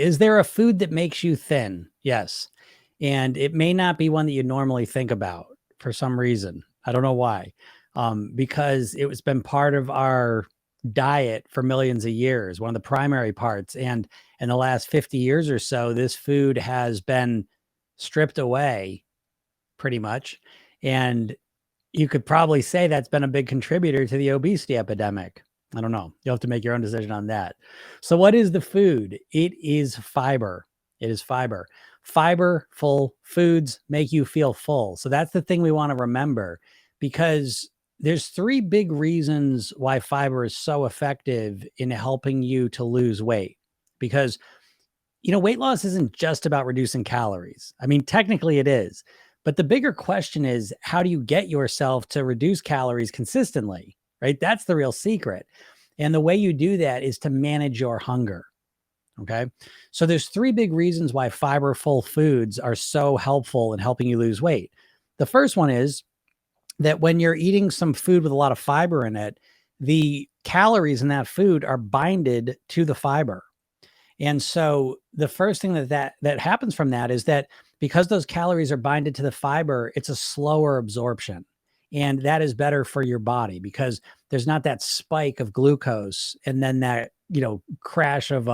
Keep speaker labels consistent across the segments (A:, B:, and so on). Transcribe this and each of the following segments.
A: Is there a food that makes you thin? Yes. And it may not be one that you normally think about for some reason. I don't know why. Because it was been part of our diet for millions of years, one of the primary parts. And in the last 50 years or so, this food has been stripped away pretty much. And you could probably say that's been a big contributor to the obesity epidemic. I don't know. You'll have to make your own decision on that. So, what is the food? It is fiber. It is fiber. Fiberful foods make you feel full. So, that's the thing we want to remember because there's three big reasons why fiber is so effective in helping you to lose weight. Because weight loss isn't just about reducing calories. I mean, technically it is. But the bigger question is, how do you get yourself to reduce calories consistently, right? That's the real secret. And the way you do that is to manage your hunger. Okay. So there's three big reasons why fiberful foods are so helpful in helping you lose weight. The first one is that when you're eating some food with a lot of fiber in it, the calories in that food are binded to the fiber. And so the first thing that happens from that is that because those calories are binded to the fiber, it's a slower absorption. And that is better for your body because there's not that spike of glucose and then that, crash of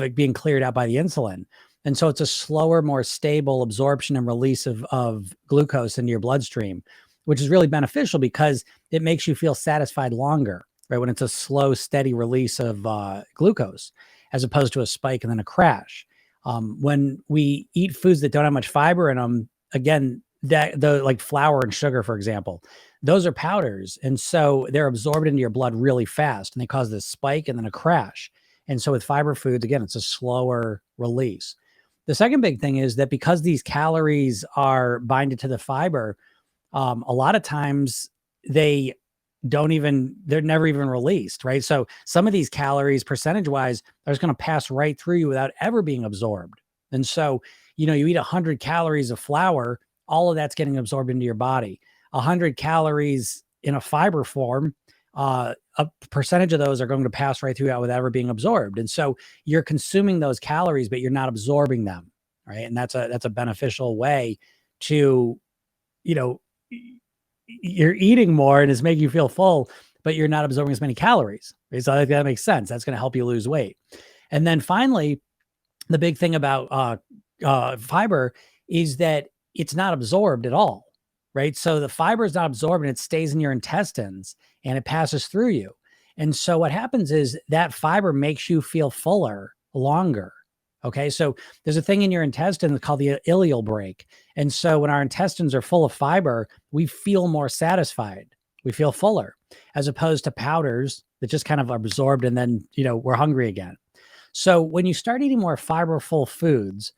A: it being cleared out by the insulin. And so it's a slower, more stable absorption and release of glucose into your bloodstream, which is really beneficial because it makes you feel satisfied longer, right? When it's a slow, steady release of glucose, as opposed to a spike and then a crash. When we eat foods that don't have much fiber in them, again, like flour and sugar, for example, those are powders. And so they're absorbed into your blood really fast and they cause this spike and then a crash. And so with fiber foods, again, it's a slower release. The second big thing is that because these calories are binded to the fiber, a lot of times they're never even released, right? So some of these calories percentage wise are just going to pass right through you without ever being absorbed. And so, you eat 100 calories of flour, all of that's getting absorbed into your body. 100 calories in a fiber form, a percentage of those are going to pass right through without ever being absorbed. And so you're consuming those calories, but you're not absorbing them, right? And that's a beneficial way to, you're eating more and it's making you feel full, but you're not absorbing as many calories. Right? So I think that makes sense. That's going to help you lose weight. And then finally, the big thing about fiber is that it's not absorbed at all, right? So the fiber is not absorbed and it stays in your intestines and it passes through you. And so what happens is that fiber makes you feel fuller longer. Okay. So there's a thing in your intestines called the ileal brake. And so when our intestines are full of fiber, we feel more satisfied. We feel fuller as opposed to powders that just kind of absorbed and then, we're hungry again. So when you start eating more fiberful foods,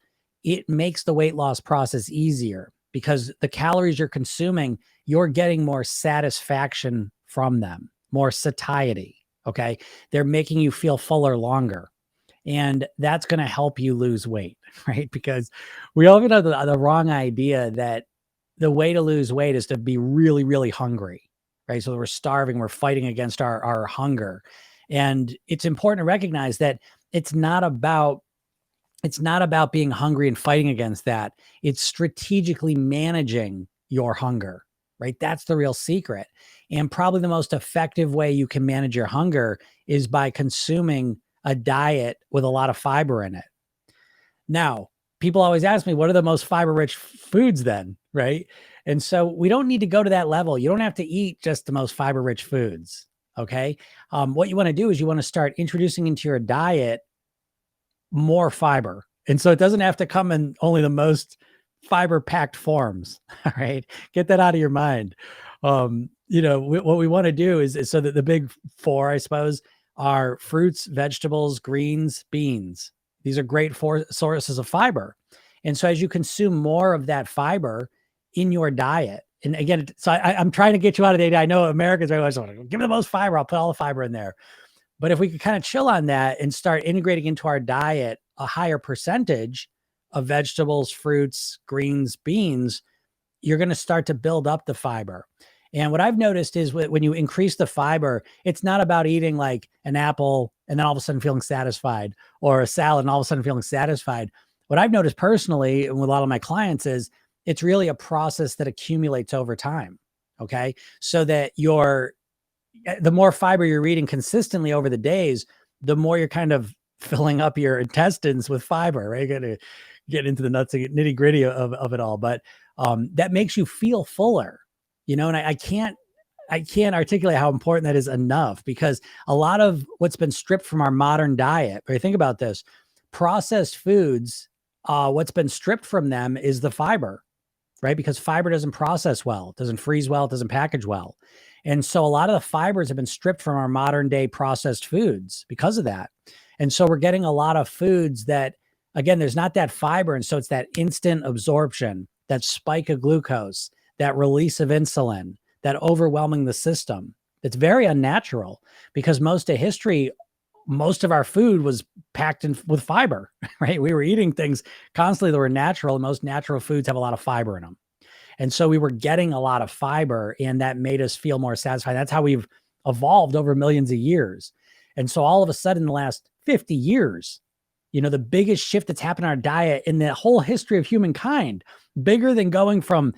A: it makes the weight loss process easier because the calories you're consuming, you're getting more satisfaction from them, more satiety. Okay. They're making you feel fuller longer. And that's going to help you lose weight, right? Because we often have the wrong idea that the way to lose weight is to be really, really hungry, right? So we're starving, we're fighting against our hunger. And it's important to recognize that it's not about being hungry and fighting against that. It's strategically managing your hunger, right? That's the real secret. And probably the most effective way you can manage your hunger is by consuming a diet with a lot of fiber in it. Now, people always ask me, what are the most fiber-rich foods then, right? And so we don't need to go to that level. You don't have to eat just the most fiber-rich foods, okay? What you want to do is you want to start introducing into your diet more fiber. And so it doesn't have to come in only the most fiber-packed forms, all right? Get that out of your mind. What we want to do is so that the big four, I suppose, are fruits, vegetables, greens, beans. These are great sources of fiber. And so as you consume more of that fiber in your diet, and again, so I'm trying to get you out of data. I know Americans are always like, give me the most fiber. I'll put all the fiber in there. But if we could kind of chill on that and start integrating into our diet a higher percentage of vegetables, fruits, greens, beans, you're going to start to build up the fiber. And what I've noticed is when you increase the fiber, it's not about eating like an apple and then all of a sudden feeling satisfied, or a salad and all of a sudden feeling satisfied. What I've noticed personally and with a lot of my clients is it's really a process that accumulates over time. Okay. So that the more fiber you're eating consistently over the days, the more you're kind of filling up your intestines with fiber, right? You're gonna get into the nuts and nitty gritty of it all, but that makes you feel fuller, and I can't articulate how important that is enough, because a lot of what's been stripped from our modern diet, right? Think about this: processed foods, what's been stripped from them is the fiber, right? Because fiber doesn't process well, it doesn't freeze well, it doesn't package well. And so a lot of the fibers have been stripped from our modern day processed foods because of that. And so we're getting a lot of foods that, again, there's not that fiber. And so it's that instant absorption, that spike of glucose, that release of insulin, that overwhelming the system. It's very unnatural, because most of history, most of our food was packed in with fiber, right? We were eating things constantly that were natural, and most natural foods have a lot of fiber in them. And so we were getting a lot of fiber, and that made us feel more satisfied. That's how we've evolved over millions of years. And so all of a sudden, in the last 50 years, the biggest shift that's happened in our diet in the whole history of humankind, bigger than going from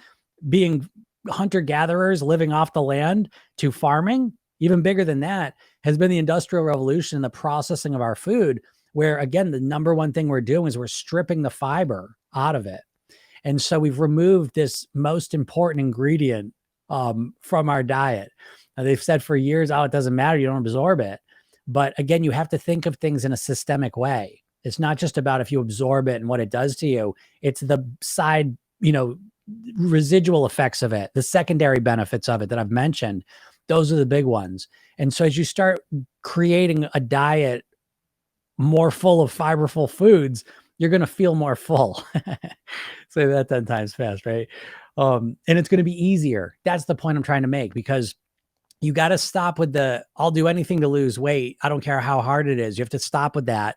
A: being hunter-gatherers living off the land to farming, even bigger than that, has been the Industrial Revolution and the processing of our food, where, again, the number one thing we're doing is we're stripping the fiber out of it. And so we've removed this most important ingredient from our diet. Now, they've said for years, oh, it doesn't matter, you don't absorb it. But again, you have to think of things in a systemic way. It's not just about if you absorb it and what it does to you. It's the side, residual effects of it, the secondary benefits of it that I've mentioned. Those are the big ones. And so as you start creating a diet more full of fiberful foods, you're going to feel more full. Say that 10 times fast, right? And it's going to be easier. That's the point I'm trying to make, because you got to stop with I'll do anything to lose weight, I don't care how hard it is. You have to stop with that,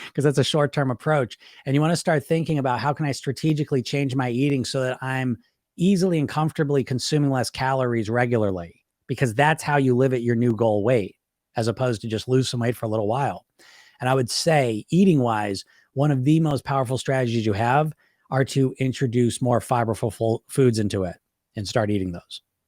A: because that's a short-term approach. And you want to start thinking about, how can I strategically change my eating so that I'm easily and comfortably consuming less calories regularly, because that's how you live at your new goal weight, as opposed to just lose some weight for a little while. And I would say, eating wise, one of the most powerful strategies you have are to introduce more fiberful foods into it and start eating those.